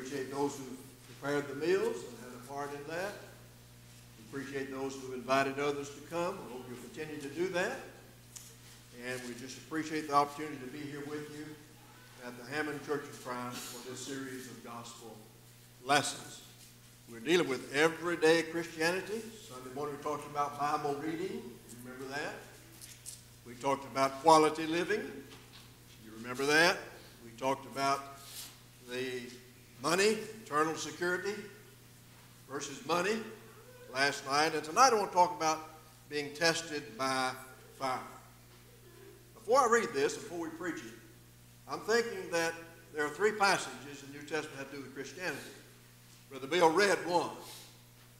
appreciate those who prepared the meals and had a part in that. We appreciate those who invited others to come. We hope you'll continue to do that. And we just appreciate the opportunity to be here with you at the Hammond Church of Christ for this series of gospel lessons. We're dealing with everyday Christianity. Sunday morning we talked about Bible reading. You remember that? We talked about quality living. You remember that? We talked about the money, eternal security versus money last night. And tonight I want to talk about being tested by fire. Before I read this, before we preach it, I'm thinking that there are three passages in the New Testament that have to do with Christianity. Brother Bill read one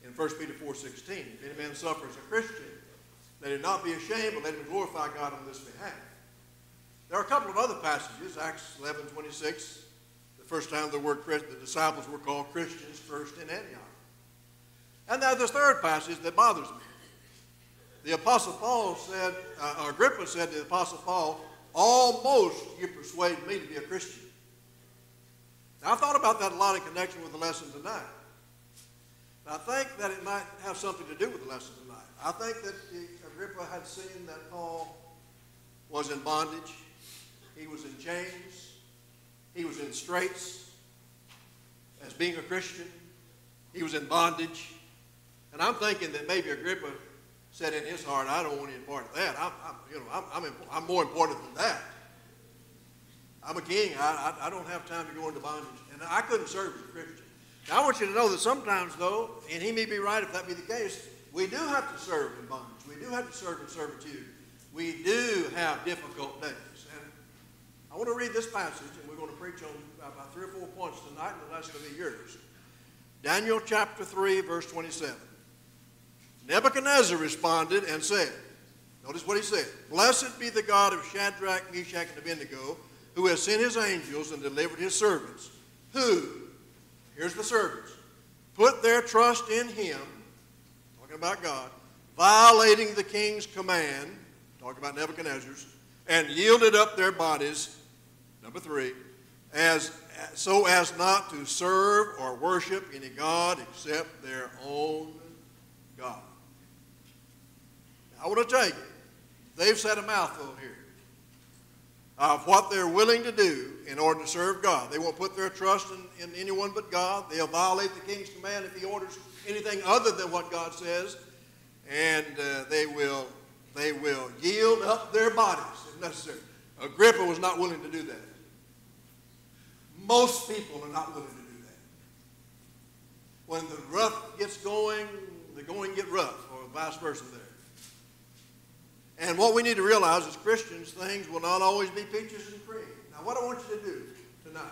in 1 Peter 4:16. If any man suffers a Christian, let him not be ashamed, but let him glorify God on this behalf. There are a couple of other passages, Acts 11:26, the first time the disciples were called Christians first in Antioch. And there's this third passage that bothers me. The Apostle Paul said, Agrippa said to the Apostle Paul, almost you persuade me to be a Christian. Now, I thought about that a lot in connection with the lesson tonight. And I think that it might have something to do with the lesson tonight. I think that Agrippa had seen that Paul was in bondage. He was in chains. He was in straits as being a Christian. He was in bondage. And I'm thinking that maybe Agrippa said in his heart, I don't want any part of that. I'm more important than that. I'm a king. I don't have time to go into bondage. And I couldn't serve as a Christian. Now, I want you to know that sometimes, though, and he may be right if that be the case, we do have to serve in bondage. We do have to serve in servitude. We do have difficult days. And I want to read this passage, and we're going to preach on about 3 or 4 points tonight, and the lesson will be yours. Daniel chapter 3, verse 27. Nebuchadnezzar responded and said, notice what he said, blessed be the God of Shadrach, Meshach, and Abednego, who has sent his angels and delivered his servants, who, here's the servants, put their trust in him, talking about God, violating the king's command, talking about Nebuchadnezzar's, and yielded up their bodies, number 3, so as not to serve or worship any God except their own God. Now, I want to tell you, they've said a mouthful here of what they're willing to do in order to serve God. They won't put their trust in anyone but God. They'll violate the king's command if he orders anything other than what God says. And they will yield up their bodies if necessary. Agrippa was not willing to do that. Most people are not willing to do that. When the rough gets going, the going get rough, or vice versa there. And what we need to realize as Christians, things will not always be peaches and cream. Now, what I want you to do tonight,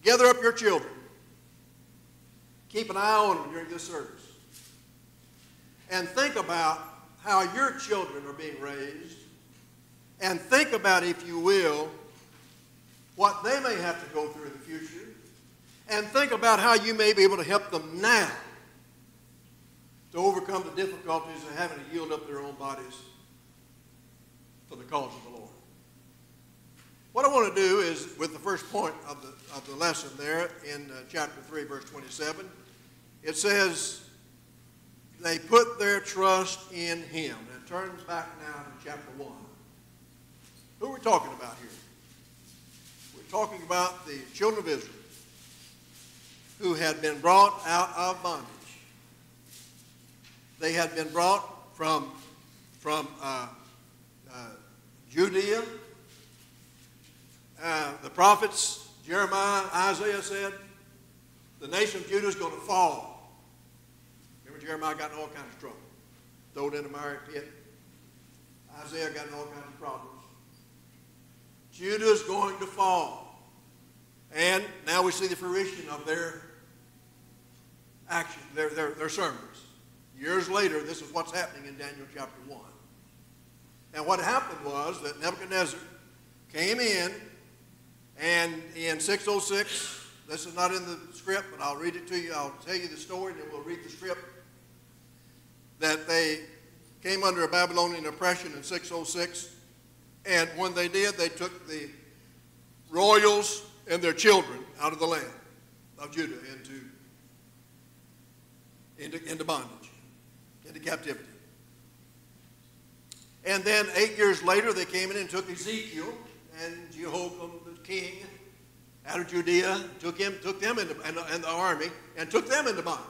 gather up your children. Keep an eye on them during this service. And think about how your children are being raised. And think about, if you will, what they may have to go through in the future. And think about how you may be able to help them now to overcome the difficulties of having to yield up their own bodies for the cause of the Lord. What I want to do is, with the first point of the lesson there in chapter 3, verse 27, it says, they put their trust in him. And it turns back now to chapter 1. Who are we talking about here? We're talking about the children of Israel who had been brought out of bondage. They had been brought from Judea. The prophets, Jeremiah, Isaiah said, the nation of Judah is going to fall. Remember, Jeremiah got in all kinds of trouble. Thrown in a miry pit. Isaiah got in all kinds of problems. Judah is going to fall. And now we see the fruition of their action, their sermons. Years later, this is what's happening in Daniel chapter 1. And what happened was that Nebuchadnezzar came in, and in 606, this is not in the script, but I'll read it to you. I'll tell you the story, and then we'll read the script. That they came under a Babylonian oppression in 606, and when they did, they took the royals and their children out of the land of Judah into bondage, into captivity. And then 8 years later, they came in and took Ezekiel and Jehoiakim, the king, out of Judea, took them into, and the army, and took them into bondage.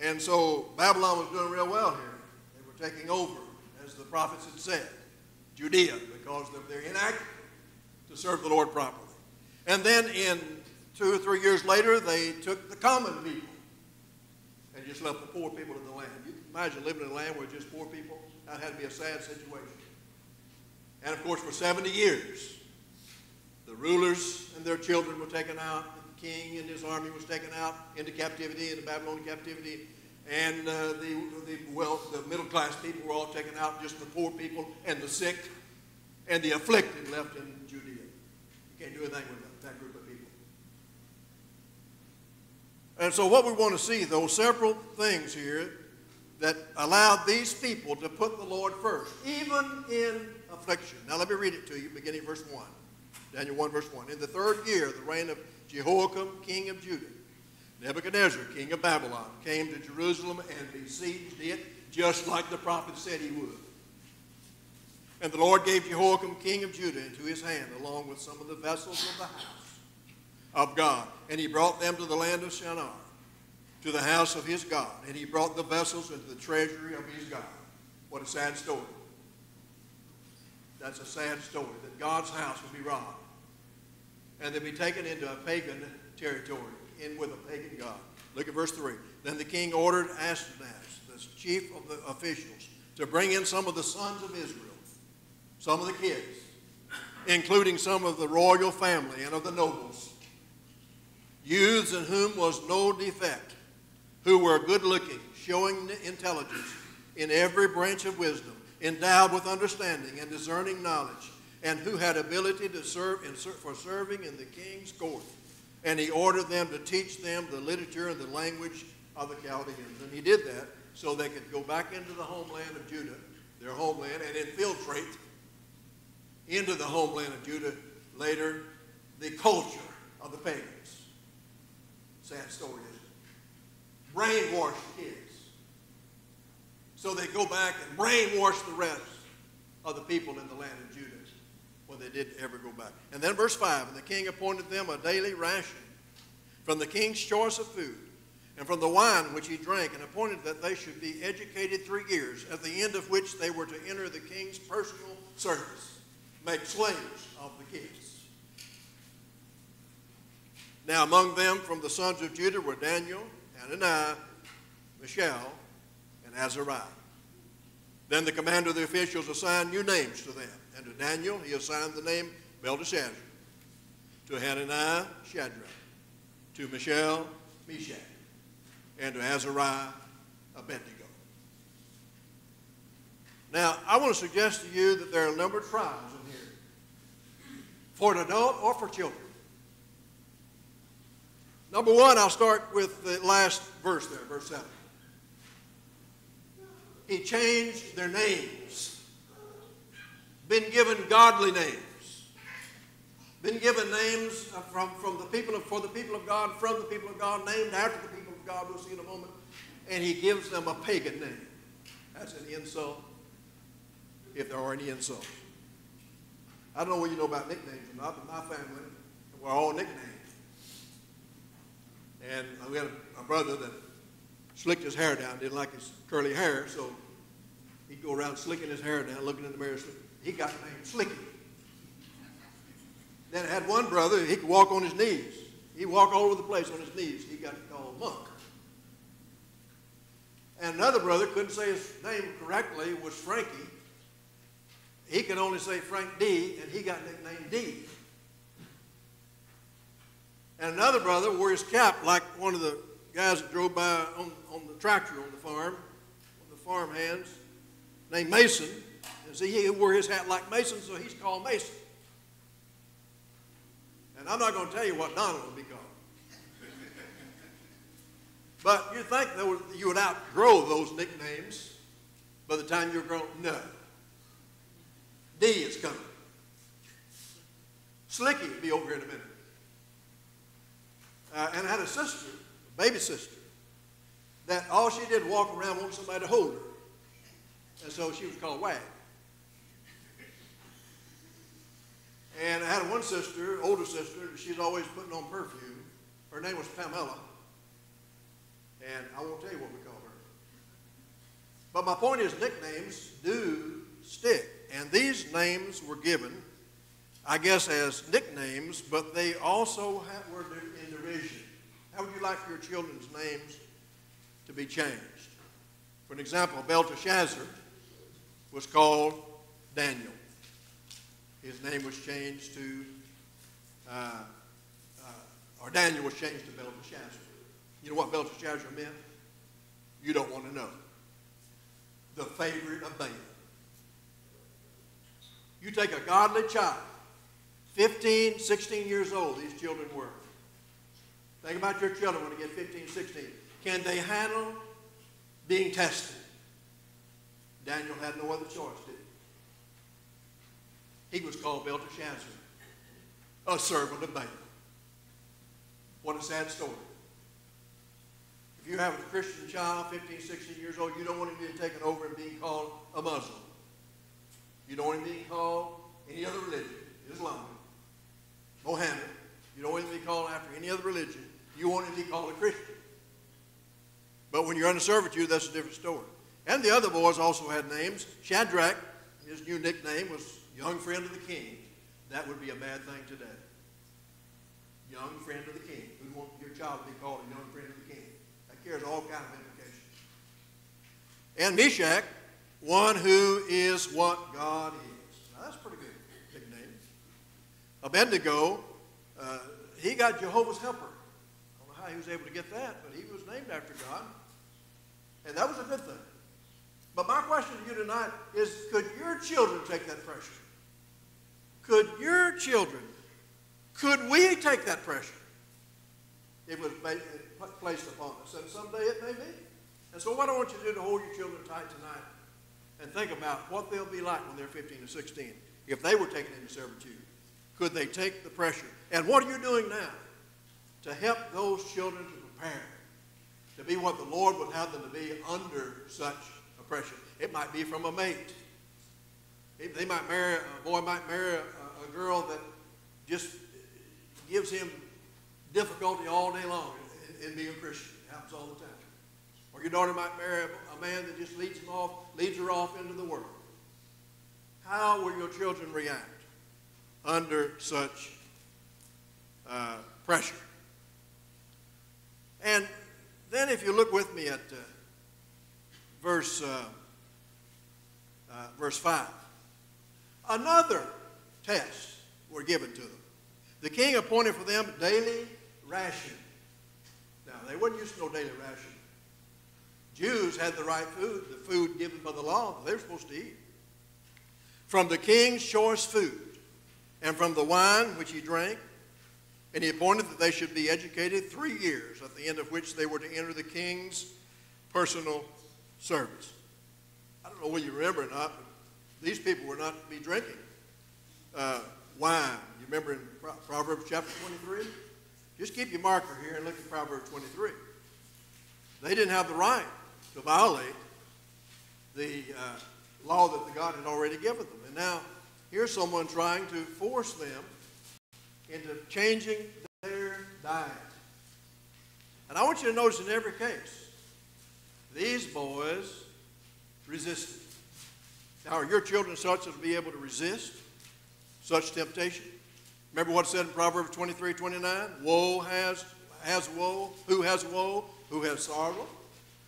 And so Babylon was doing real well here. They were taking over, as the prophets had said, Judea, because they're inactive to serve the Lord properly. And then in 2 or 3 years later, they took the common people and just left the poor people in the land. You can imagine living in a land where just poor people. That had to be a sad situation. And of course, for 70 years, the rulers and their children were taken out. The king and his army was taken out into captivity, into Babylonian captivity. And the middle-class people were all taken out, just the poor people and the sick and the afflicted left in Judea. You can't do anything with that group of people. And so what we want to see, though, several things here that allowed these people to put the Lord first, even in affliction. Now let me read it to you, beginning verse 1. Daniel 1, verse 1. In the 3rd year of the reign of Jehoiakim, king of Judah, Nebuchadnezzar, king of Babylon, came to Jerusalem and besieged it, just like the prophet said he would. And the Lord gave Jehoiakim, king of Judah, into his hand, along with some of the vessels of the house of God. And he brought them to the land of Shinar, to the house of his God. And he brought the vessels into the treasury of his God. What a sad story. That's a sad story, that God's house would be robbed. And they'd be taken into a pagan territory, in with a pagan God. Look at verse 3. Then the king ordered Ashpenaz, the chief of the officials, to bring in some of the sons of Israel, some of the kids, including some of the royal family and of the nobles, youths in whom was no defect, who were good-looking, showing intelligence in every branch of wisdom, endowed with understanding and discerning knowledge, and who had ability to serve for serving in the king's court. And he ordered them to teach them the literature and the language of the Chaldeans. And he did that so they could go back into the homeland of Judah, their homeland, and infiltrate into the homeland of Judah later the culture of the pagans. Sad story, isn't it? Brainwash kids. So they go back and brainwash the rest of the people in the land of Judah when they did ever go back. And then verse 5, and the king appointed them a daily ration from the king's choice of food and from the wine which he drank, and appointed that they should be educated 3 years, at the end of which they were to enter the king's personal service, make slaves of the kids. Now among them from the sons of Judah were Daniel, Hananiah, Mishael, and Azariah. Then the commander of the officials assigned new names to them. And to Daniel he assigned the name Belteshazzar. To Hananiah, Shadrach. To Mishael, Meshach. And to Azariah, Abednego. Now, I want to suggest to you that there are a number of trials in here, for an adult or for children. Number one, I'll start with the last verse there, verse 7. He changed their names. Been given godly names. Been given names for the people of God, from the people of God, named after the people of God, we'll see in a moment. And he gives them a pagan name. That's an insult, if there are any insults. I don't know what you know about nicknames or not, but my family, we're all nicknamed. And we had a brother that slicked his hair down, didn't like his curly hair, so he'd go around slicking his hair down, looking in the mirror. He got the name Slicky. Then I had one brother, he could walk on his knees. He'd walk all over the place on his knees. He got called Monk. And another brother couldn't say his name correctly, was Frankie. He could only say Frank D, and he got nicknamed D. And another brother wore his cap like one of the guys that drove by on the tractor on the farm, on the farm hands, named Mason. And see, he wore his hat like Mason, so he's called Mason. And I'm not going to tell you what Donald would be called. But you think you would outgrow those nicknames by the time you're grown? No. D is coming. Slicky will be over here in a minute. And I had a sister, a baby sister, that all she did was walk around wanting somebody to hold her. And so she was called Wag. And I had one sister, older sister, she's always putting on perfume. Her name was Pamela. And I won't tell you what we call her. But my point is, nicknames do stick. And these names were given, I guess, as nicknames, but they also were in derision. How would you like for your children's names to be changed? For an example, Belteshazzar was called Daniel. His name was changed to, or Daniel was changed to Belteshazzar. You know what Belteshazzar meant? You don't want to know. The favorite of Balaam. You take a godly child, 15, 16 years old, these children were. Think about your children when they get 15, 16. Can they handle being tested? Daniel had no other choice, did he? He was called Belteshazzar, a servant of Balaam. What a sad story. If you have a Christian child, 15, 16 years old, you don't want him being taken over and being called a Muslim. You don't want him being called any other religion, Islam, Mohammed. You don't want him to be called after any other religion. You want him to be called a Christian. But when you're under servitude, that's a different story. And the other boys also had names. Shadrach, his new nickname was Young Friend of the King. That would be a bad thing today. Young Friend of the King. Who'd want your child to be called a Young Friend of the King? That carries all kinds of implications. And Meshach, one who is what God is. Now, that's a pretty good nickname. Abednego, he got Jehovah's Helper. I don't know how he was able to get that, but he was named after God. And that was a good thing. But my question to you tonight is, could your children take that pressure? Could your children, could we take that pressure? It was placed upon us. And someday it may be. And so what I want you to do to hold your children tight tonight and think about what they'll be like when they're 15 or 16 if they were taken into servitude. Could they take the pressure? And what are you doing now to help those children to prepare to be what the Lord would have them to be under such oppression? It might be from a mate. They might marry, a boy might marry a girl that just gives him difficulty all day long in being a Christian. It happens all the time. Or your daughter might marry a man that just leads her off into the world. How will your children react under such pressure? And then if you look with me at verse 5, another test were given to them. The king appointed for them daily ration. Now, they weren't used to no daily ration. Jews had the right food, the food given by the law that they were supposed to eat. From the king's choice food, and from the wine which he drank, and he appointed that they should be educated 3 years, at the end of which they were to enter the king's personal service. I don't know whether you remember or not, but these people were not to be drinking wine. You remember in Proverbs chapter 23? Just keep your marker here and look at Proverbs 23. They didn't have the right to violate the law that the God had already given them. And now here's someone trying to force them into changing their diet. And I want you to notice in every case, these boys resisted. Now, are your children such as to be able to resist such temptation? Remember what it said in Proverbs 23:29? Woe has woe. Who has woe? Who has sorrow?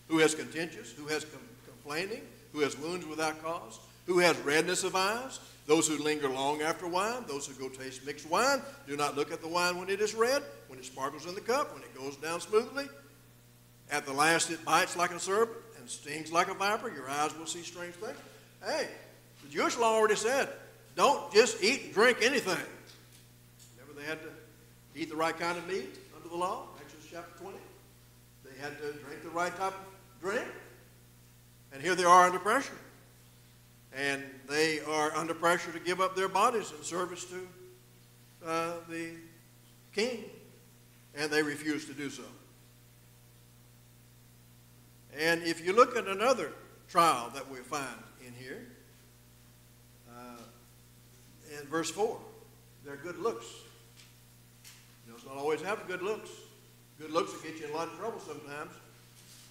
Who has contentious? Who has complaining? Who has wounds without cause? Who has redness of eyes? Those who linger long after wine, those who go taste mixed wine. Do not look at the wine when it is red, when it sparkles in the cup, when it goes down smoothly. At the last it bites like a serpent and stings like a viper. Your eyes will see strange things. Hey, the Jewish law already said, don't just eat and drink anything. Remember they had to eat the right kind of meat under the law, Exodus chapter 20. They had to drink the right type of drink. And here they are under pressure. And they are under pressure to give up their bodies in service to king, and they refused to do so. And if you look at another trial that we find in here, in verse 4, their good looks. You know, it's not always having good looks. Good looks will get you in a lot of trouble sometimes.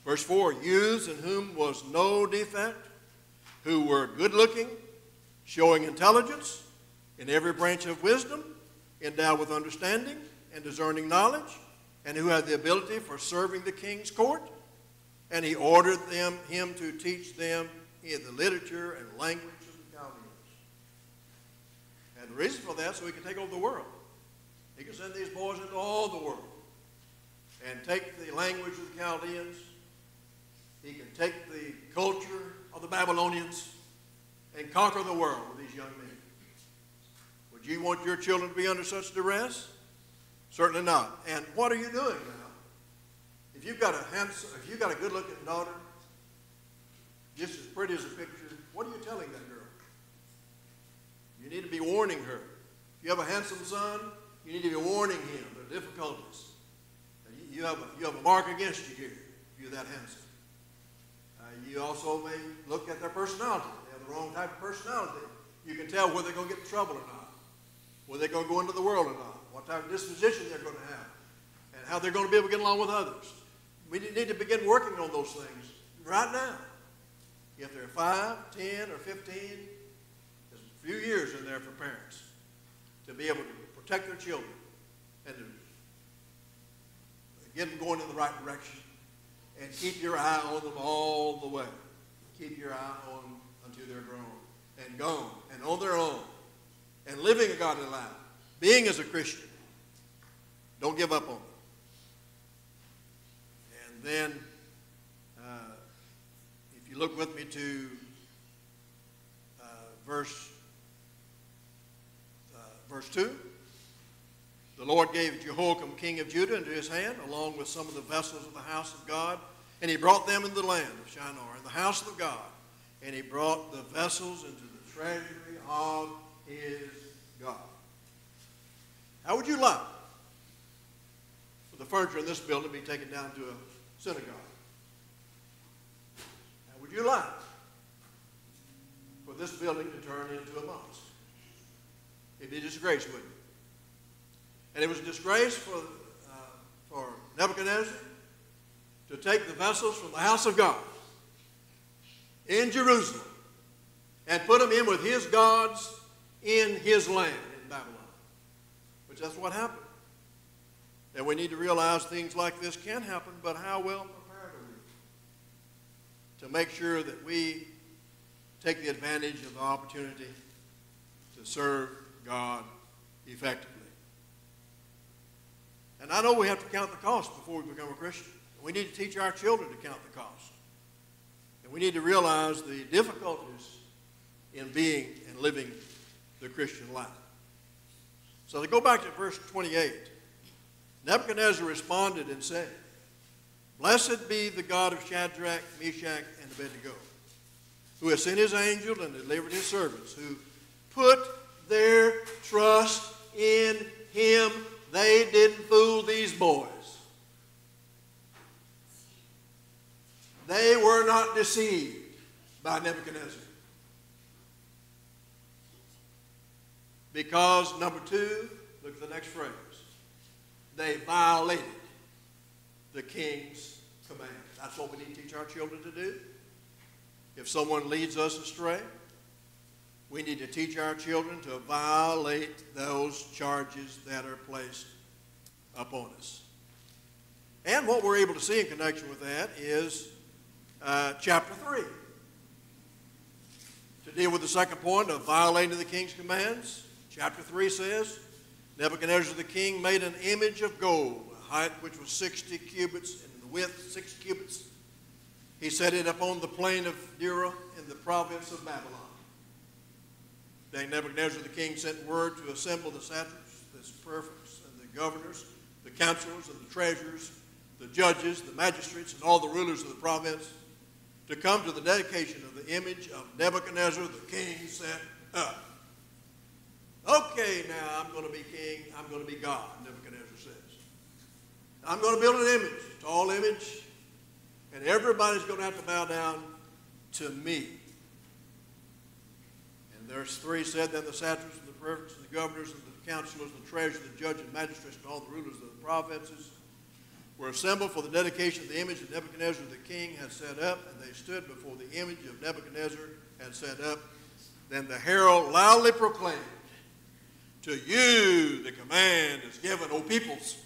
Verse 4, youths in whom was no defect, who were good-looking, showing intelligence in every branch of wisdom, endowed with understanding and discerning knowledge, and who had the ability for serving the king's court. And he ordered him to teach them in the literature and language of the Chaldeans. And the reason for that, so he can take over the world. He can send these boys into all the world and take the language of the Chaldeans. He can take the culture of the Babylonians and conquer the world with these young men. Would you want your children to be under such duress? Certainly not. And what are you doing now? If you've got a good-looking daughter, just as pretty as a picture, what are you telling that girl? You need to be warning her. If you have a handsome son, you need to be warning him of the difficulties. You have a mark against you here if you're that handsome. You also may look at their personality. They have the wrong type of personality. You can tell whether they're going to get in trouble or not, whether they're going to go into the world or not, what type of disposition they're going to have, and how they're going to be able to get along with others. We need to begin working on those things right now. If they're 5, 10, or 15, there's a few years in there for parents to be able to protect their children and to get them going in the right direction and keep your eye on them all the way. Keep your eye on them until they're grown and gone and on their own and living a godly life, being as a Christian. Don't give up on them. And then, if you look with me to verse 2, the Lord gave Jehoiakim, king of Judah, into his hand, along with some of the vessels of the house of God, and he brought them into the land of Shinar, in the house of God, and he brought the vessels into the treasury of his God. How would you like for the furniture in this building to be taken down to a synagogue? How would you like for this building to turn into a mosque? It'd be a disgrace, wouldn't it? And it was a disgrace for Nebuchadnezzar to take the vessels from the house of God in Jerusalem and put them in with his gods in his land in Babylon. Which that's what happened. And we need to realize things like this can happen, but how well prepared are we to make sure that we take the advantage of the opportunity to serve God effectively? And I know we have to count the cost before we become a Christian. We need to teach our children to count the cost. And we need to realize the difficulties in being and living the Christian life. So to go back to verse 28, Nebuchadnezzar responded and said, "Blessed be the God of Shadrach, Meshach, and Abednego, who has sent his angel and delivered his servants, who put their trust in him. They didn't fool these boys. They were not deceived by Nebuchadnezzar. Because, number 2, look at the next phrase. They violated the king's command. That's what we need to teach our children to do. If someone leads us astray, we need to teach our children to violate those charges that are placed upon us. And what we're able to see in connection with that is chapter 3. To deal with the second point of violating the king's commands, chapter 3 says, Nebuchadnezzar the king made an image of gold, a height which was 60 cubits, and the width 6 cubits. He set it upon the plain of Dura in the province of Babylon. Then Nebuchadnezzar the king sent word to assemble the satraps, the prefects, and the governors, the counselors, and the treasurers, the judges, the magistrates, and all the rulers of the province to come to the dedication of the image of Nebuchadnezzar the king set up. Okay, now I'm going to be king. I'm going to be God, Nebuchadnezzar says. I'm going to build an image, a tall image, and everybody's going to have to bow down to me. And verse 3 said, then the satraps and the prefects and the governors and the counselors and the treasurers, the judges and magistrates and all the rulers of the provinces were assembled for the dedication of the image that Nebuchadnezzar the king had set up, and they stood before the image of Nebuchadnezzar had set up. Then the herald loudly proclaimed, to you the command is given, O peoples,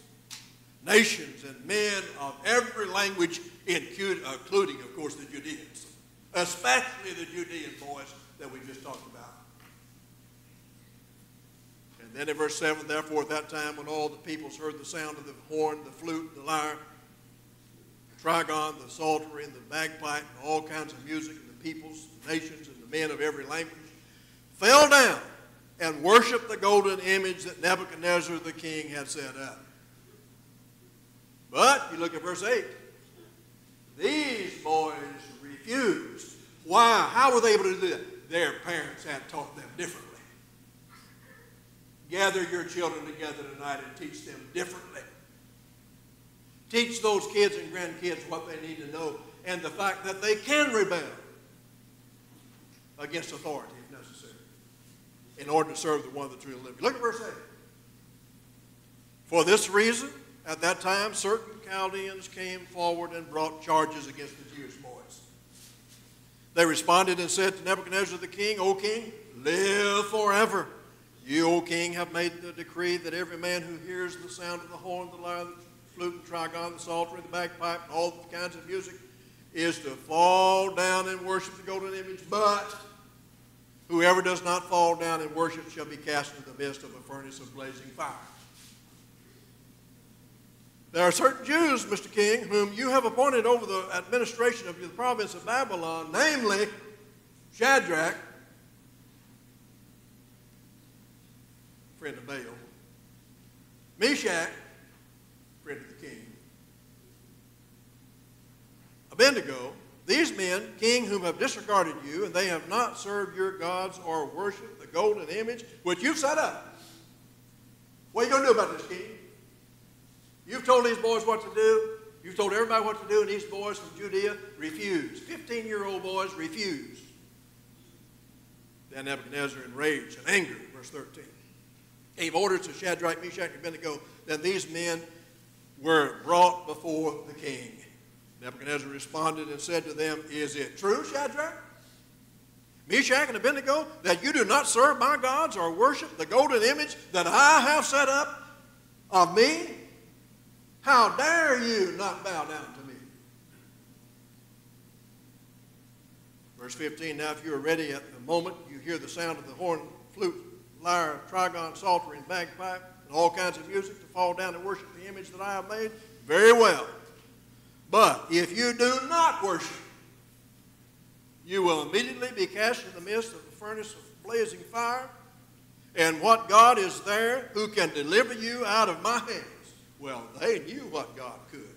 nations, and men of every language, including, of course, the Judeans, especially the Judean boys that we just talked about. And then in verse 7, therefore at that time when all the peoples heard the sound of the horn, the flute, the lyre, the trigon, the psaltery, and the bagpipe, and all kinds of music, and the peoples, the nations, and the men of every language fell down and worshiped the golden image that Nebuchadnezzar the king had set up. But you look at verse 8. These boys refused. Why? How were they able to do that? Their parents had taught them differently. Gather your children together tonight and teach them differently. Teach those kids and grandkids what they need to know and the fact that they can rebel against authority if necessary in order to serve the one that truly lives. Look at verse 8. For this reason, at that time, certain Chaldeans came forward and brought charges against the Jewish boys. They responded and said to Nebuchadnezzar the king, O king, live forever. You, O king, have made the decree that every man who hears the sound of the horn, the lyre, the flute, and trigon, the psaltery, the bagpipe, and all kinds of music is to fall down and worship the golden image. But whoever does not fall down and worship shall be cast into the midst of a furnace of blazing fire. There are certain Jews, Mr. King, whom you have appointed over the administration of the province of Babylon, namely Shadrach, friend of Baal, Meshach, friend of the king, Abednego, these men, king, whom have disregarded you, and they have not served your gods or worshipped the golden image which you've set up. What are you going to do about this, king? You've told these boys what to do. You've told everybody what to do, and these boys from Judea refused. 15-year-old boys refused. Then Nebuchadnezzar, enraged and angry, verse 13, gave orders to Shadrach, Meshach, and Abednego. Then these men were brought before the king. Nebuchadnezzar responded and said to them, is it true, Shadrach, Meshach, and Abednego, that you do not serve my gods or worship the golden image that I have set up of me? How dare you not bow down to me? Verse 15, now if you are ready at the moment you hear the sound of the horn, flute, lyre, trigon, psaltery, and bagpipe, and all kinds of music to fall down and worship the image that I have made, very well. But if you do not worship, you will immediately be cast in the midst of the furnace of blazing fire. And what God is there who can deliver you out of my hands? Well, they knew what God could.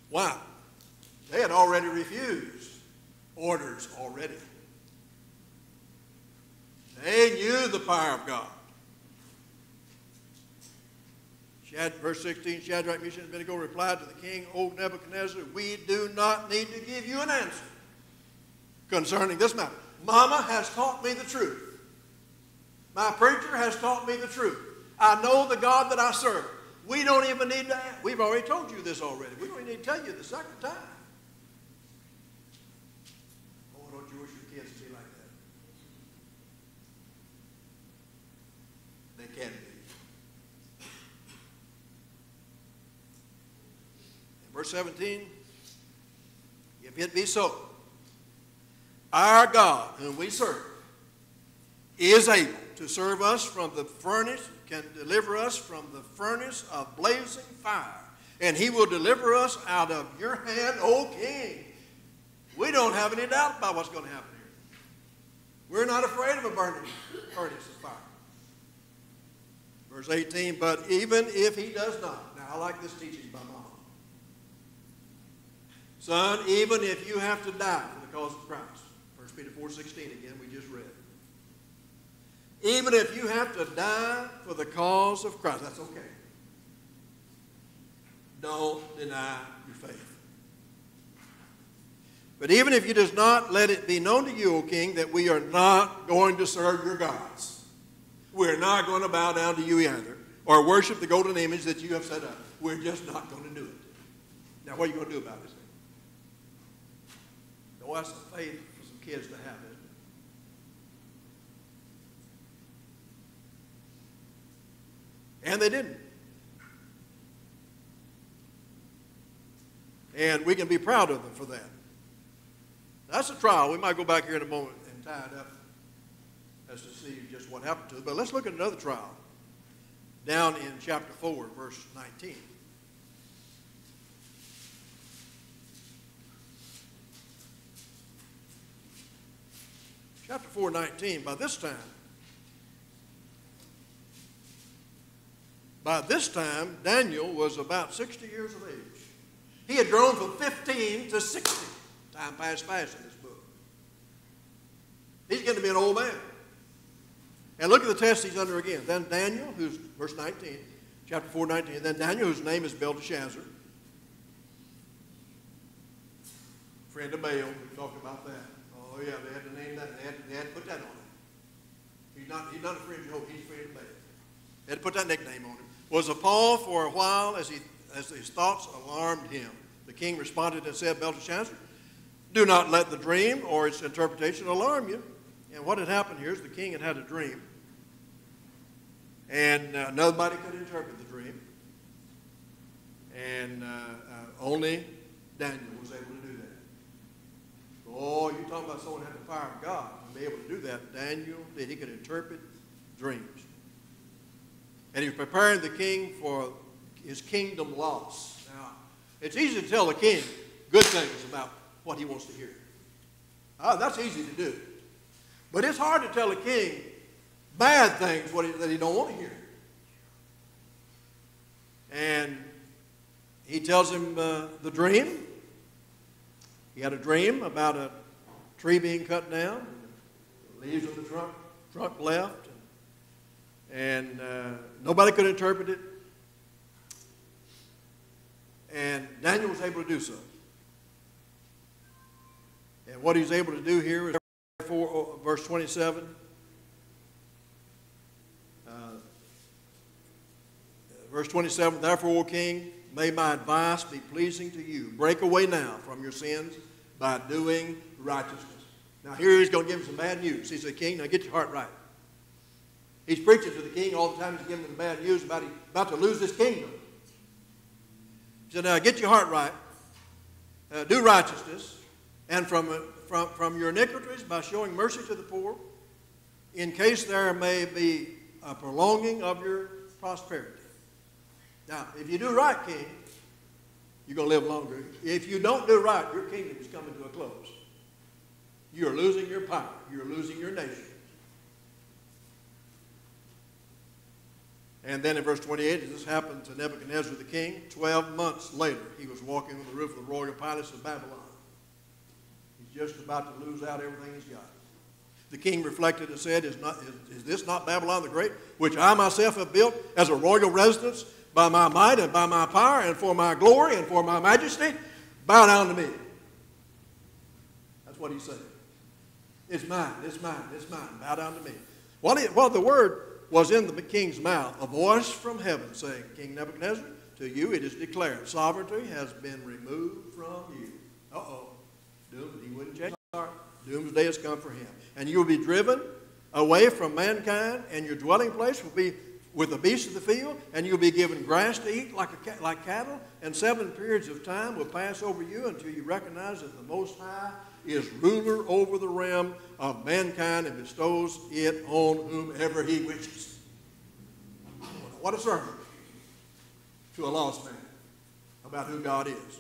Why? They had already refused orders already. They knew the power of God. Verse 16, Shadrach, Meshach, and Abednego replied to the king, O Nebuchadnezzar, we do not need to give you an answer concerning this matter. Mama has taught me the truth. My preacher has taught me the truth. I know the God that I serve. We don't even need to ask. We've already told you this already. We don't even need to tell you the second time. Oh, don't you wish your kids could be like that? They can be. In verse 17, if it be so, our God, whom we serve, is able to serve us from the furnace, can deliver us from the furnace of blazing fire. And he will deliver us out of your hand, O king. We don't have any doubt about what's going to happen here. We're not afraid of a burning furnace of fire. Verse 18, but even if he does not. Now, I like this teaching by Mama. Son, even if you have to die for the cause of Christ. 1 Peter 4:16 again, we just read. Even if you have to die for the cause of Christ, that's okay. Don't deny your faith. But even if you does not, let it be known to you, O king, that we are not going to serve your gods. We're not going to bow down to you either, or worship the golden image that you have set up. We're just not going to do it. Now, what are you going to do about this? Now, that's the faith for some kids to have, isn't it? And they didn't. And we can be proud of them for that. That's a trial. We might go back here in a moment and tie it up as to see just what happened to it. But let's look at another trial down in chapter 4, verse 19. Chapter 4, 19. By this time, Daniel was about 60 years of age. He had grown from 15 to 60. Time passed fast in this book. He's going to be an old man. And look at the test he's under again. Then Daniel, who's, verse 19, chapter 4, 19. Then Daniel, whose name is Belteshazzar, friend of Baal, we talked about that. Oh yeah, they had to name that. They had to put that on him. He's not a friend of Jehovah, he's a friend of Baal. They had to put that nickname on him. Was appalled for a while as his thoughts alarmed him. The king responded and said, Belteshazzar, do not let the dream or its interpretation alarm you. And what had happened here is the king had a dream. And nobody could interpret the dream. And only Daniel was able to do that. Oh, you're talking about someone who had the fire of God to be able to do that. Daniel did. He could interpret dreams. And he was preparing the king for his kingdom loss. Now, it's easy to tell the king good things about what he wants to hear. That's easy to do. But it's hard to tell a king bad things that he don't want to hear. And he tells him the dream. He had a dream about a tree being cut down, the leaves of the trunk left, and nobody could interpret it. And Daniel was able to do so. And what he's able to do here is verse 27. Verse 27, therefore, O king, may my advice be pleasing to you. Break away now from your sins by doing righteousness. Now here he's going to give him some bad news. He said, king, now get your heart right. He's preaching to the king all the time. He's giving him bad news about to lose his kingdom. He said, now get your heart right. Do righteousness. And from your iniquities by showing mercy to the poor, in case there may be a prolonging of your prosperity. Now, if you do right, king, you're going to live longer. If you don't do right, your kingdom is coming to a close. You're losing your power. You're losing your nation. And then in verse 28, as this happened to Nebuchadnezzar the king, 12 months later, he was walking on the roof of the royal palace of Babylon. He's just about to lose out everything he's got. The king reflected and said, is this not Babylon the Great, which I myself have built as a royal residence by my might and by my power and for my glory and for my majesty? Bow down to me. That's what he said. It's mine, it's mine, it's mine. Bow down to me. Well, the word was in the king's mouth, a voice from heaven saying, King Nebuchadnezzar, to you it is declared, sovereignty has been removed from you. Uh-oh. Doom, he wouldn't change his heart. Doomsday has come for him. And you will be driven away from mankind, and your dwelling place will be with the beasts of the field, and you'll be given grass to eat like cattle, and 7 periods of time will pass over you until you recognize that the Most High is ruler over the realm of mankind and bestows it on whomever he wishes. What a sermon to a lost man about who God is.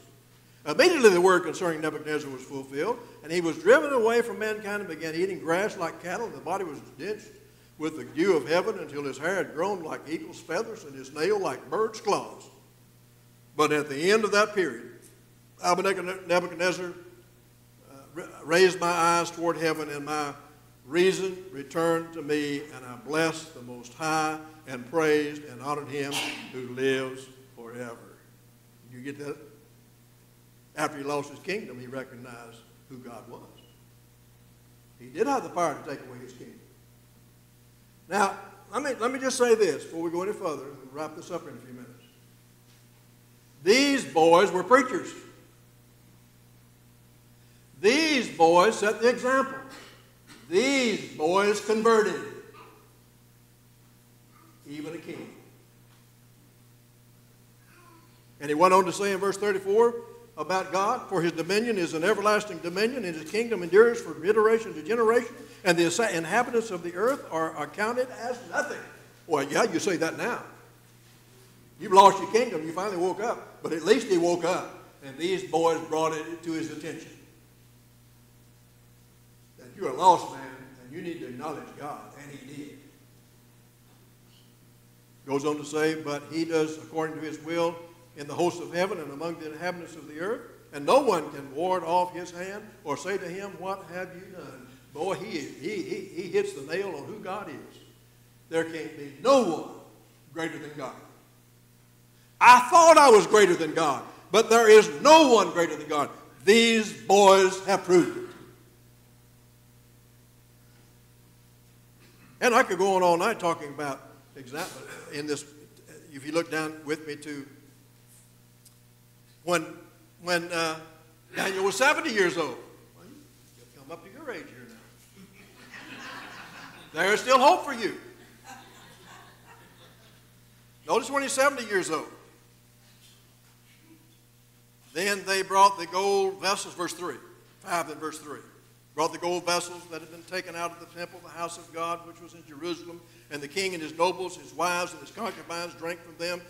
Immediately the word concerning Nebuchadnezzar was fulfilled, and he was driven away from mankind and began eating grass like cattle, and the body was drenched with the dew of heaven until his hair had grown like eagle's feathers and his nail like bird's claws. But at the end of that period, Nebuchadnezzar raised my eyes toward heaven, and my reason returned to me, and I blessed the Most High and praised and honored him who lives forever. You get that? After he lost his kingdom, he recognized who God was. He did have the power to take away his kingdom. Now, let me just say this before we go any further. We'll wrap this up in a few minutes. These boys were preachers. These boys set the example. These boys converted even a king. And he went on to say in verse 34 about God, for his dominion is an everlasting dominion, and his kingdom endures from generation to generation, and the inhabitants of the earth are counted as nothing. Well, yeah, you say that now. You've lost your kingdom, you finally woke up, but at least he woke up, and these boys brought it to his attention. That you're a lost man, and you need to acknowledge God, and he did. Goes on to say, but he does according to his will in the hosts of heaven and among the inhabitants of the earth, and no one can ward off his hand or say to him, what have you done? Boy, he hits the nail on who God is. There can't be no one greater than God. I thought I was greater than God, but there is no one greater than God. These boys have proved it. And I could go on all night talking about example in this. If you look down with me to when Daniel was 70 years old. Well, you've come up to your age here now. There is still hope for you. Notice when he's 70 years old. Then they brought the gold vessels, verse 3, 5 and verse 3. Brought the gold vessels that had been taken out of the temple, the house of God, which was in Jerusalem. And the king and his nobles, his wives, and his concubines drank from them.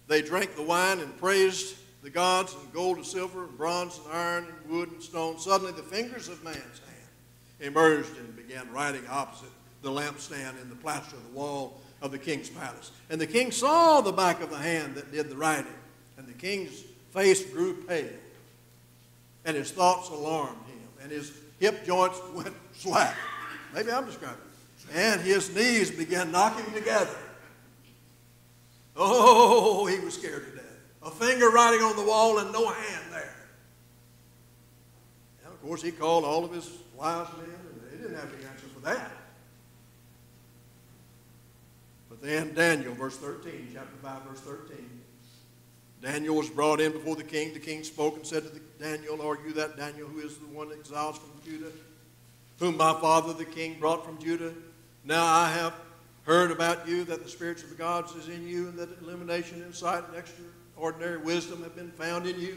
They drank the wine and praised the gods, and gold and silver and bronze and iron and wood and stone. Suddenly the fingers of man's hand emerged and began writing opposite the lampstand in the plaster of the wall of the king's palace. And the king saw the back of the hand that did the writing, and the king's face grew pale, and his thoughts alarmed him, and his hip joints went slack. Maybe I'm describing it. And his knees began knocking together. Oh, he was scared to death. A finger writing on the wall and no hand there. And of course, he called all of his wise men, and they didn't have any answer for that. But then Daniel, verse 13, chapter 5, verse 13. Daniel was brought in before the king. The king spoke and said to Daniel, are you that Daniel who is the one exiled from Judah, whom my father the king brought from Judah? Now I have heard about you that the spirits of the gods is in you, and that illumination, insight, and extraordinary wisdom have been found in you.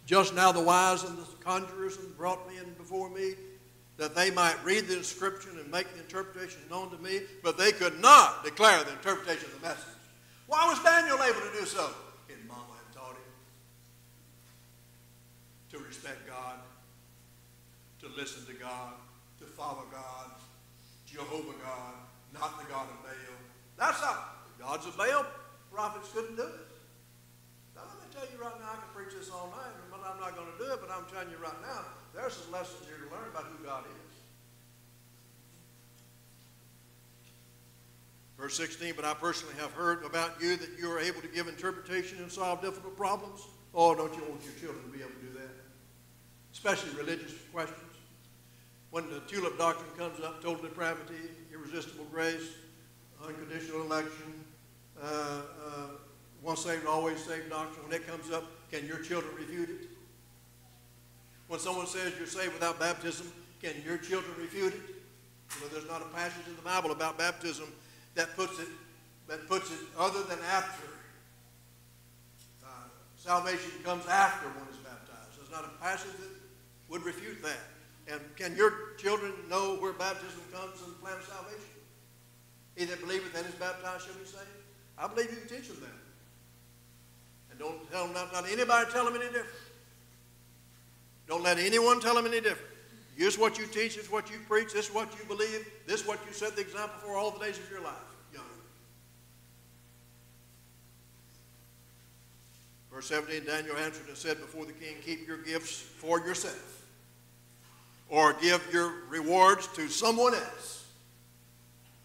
Just now the wise and the conjurers have brought me in before me, that they might read the inscription and make the interpretation known to me, but they could not declare the interpretation of the message. Why was Daniel able to do so? His mama had taught him to respect God, to listen to God, to follow God, Jehovah God, not the God of Baal. That's not the gods of Baal. Prophets couldn't do it. Now let me tell you right now, I can preach this all night, but I'm not going to do it, but I'm telling you right now, there's some lessons here to learn about who God is. Verse 16, but I personally have heard about you that you are able to give interpretation and solve difficult problems. Oh, don't you want your children to be able to do that? Especially religious questions. When the tulip doctrine comes up, total depravity, irresistible grace, unconditional election, once saved, always saved doctrine, when it comes up, can your children refute it? When someone says you're saved without baptism, can your children refute it? You know, there's not a passage in the Bible about baptism that puts it other than after. Salvation comes after one is baptized. There's not a passage that would refute that. And can your children know where baptism comes in the plan of salvation? He that believeth and is baptized shall be saved. I believe you can teach them that. And don't tell them, not anybody tell them any different. Don't let anyone tell them any different. This is what you teach, this is what you preach, this is what you believe, this is what you set the example for all the days of your life, young. Verse 17, Daniel answered and said before the king, keep your gifts for yourself. or give your rewards to someone else.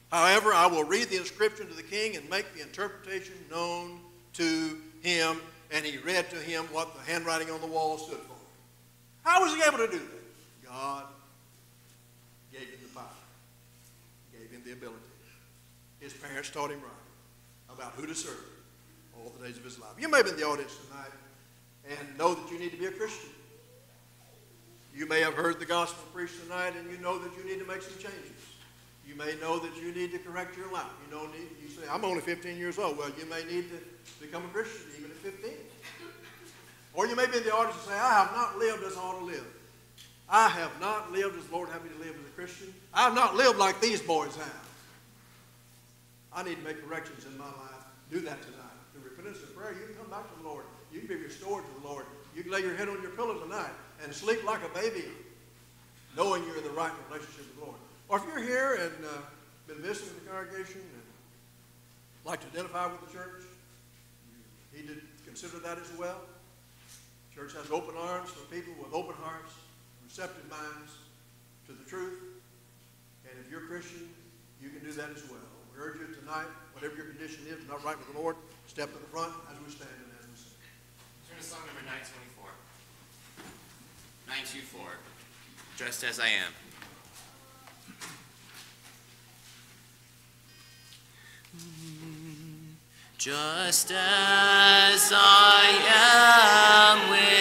However, I will read the inscription to the king and make the interpretation known to him. And he read to him what the handwriting on the wall stood for. How was he able to do that? God gave him the power, gave him the ability. His parents taught him right about who to serve all the days of his life. You may be in the audience tonight and know that you need to be a Christian. You may have heard the gospel preached tonight and you know that you need to make some changes. You may know that you need to correct your life. You say, I'm only 15 years old. Well, you may need to become a Christian even at 15. Or you may be in the audience and say, I have not lived as I ought to live. I have not lived as the Lord had me to live as a Christian. I have not lived like these boys have. I need to make corrections in my life. Do that tonight. Through repentance and prayer, you can come back to the Lord. You can be restored to the Lord. You can lay your head on your pillow tonight and sleep like a baby, knowing you're in the right relationship with the Lord. Or if you're here and been visiting the congregation and like to identify with the church, you need to consider that as well. The church has open arms for people with open hearts, receptive minds to the truth. And if you're a Christian, you can do that as well. We urge you tonight, whatever your condition is, not right with the Lord, step to the front as we stand and as we sing. Turn to song number 924. 924. Just as I am. Just as I am with